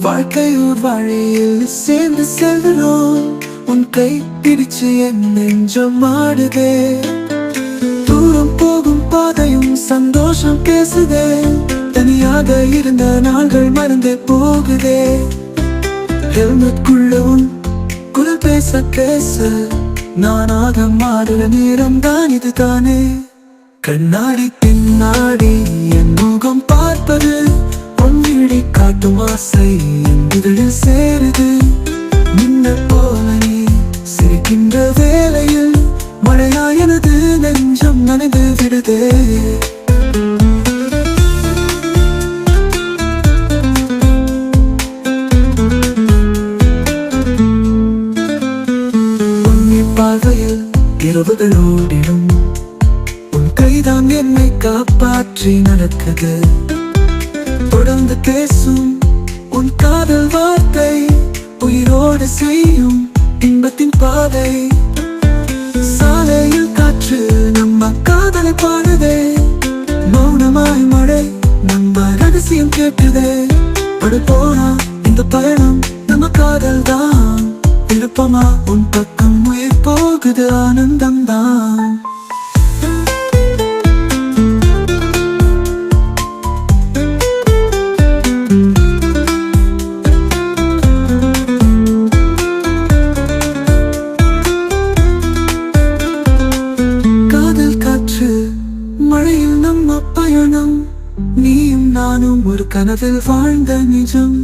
வாழ்க்கையோர் வழியில் சேர்ந்து செல்கிறோம். உன் கை பிடிச்சு என் நெஞ்சம் ஆடுதே. தூரம் போகும் பாதையும் சந்தோஷம் பேசுதே. தனியாக இருந்த நாள்கள் மறந்தே போகுதே. ஹெல்மெட்குள்ள உன் குரல் பேச பேச நானாக மாறுற நேரம் தான் இது தானே. கண்ணாடி பின்னாடி என் முகம் பார்ப்பது, பொன்விழி காட்டும் ஆசை என் இதழில் சேருது. மின்னல் போல நீ சிரிக்கின்ற வேளையில் மழையா எனது நெஞ்சம் நனைந்து விடுதே. பார்வையில் இரவுகள் ஓடிடும். உன் கைதான் என்னை காப்பாற்றி நடக்குது. தொடர்ந்து பேசும் உன் காதல் வார்த்தை உயிரோடு செய்யும் இன்பத்தின் பாதை. சாலையில் காற்று நம்ம காதலை பாடுதே. மௌனமாய் மழை நம்ம ரகசியம் கேட்டுதே. படு போனா இந்த பயணம் நம்ம காதல் தான். விருப்பமா உன் பக்கம் உயிர் போகுது ஆனந்தம் தான். காதல் காற்று மழையில் நம்ம பயணம். நீயும் நானும் ஒரு கனவில் வாழ்ந்த நிஜம்.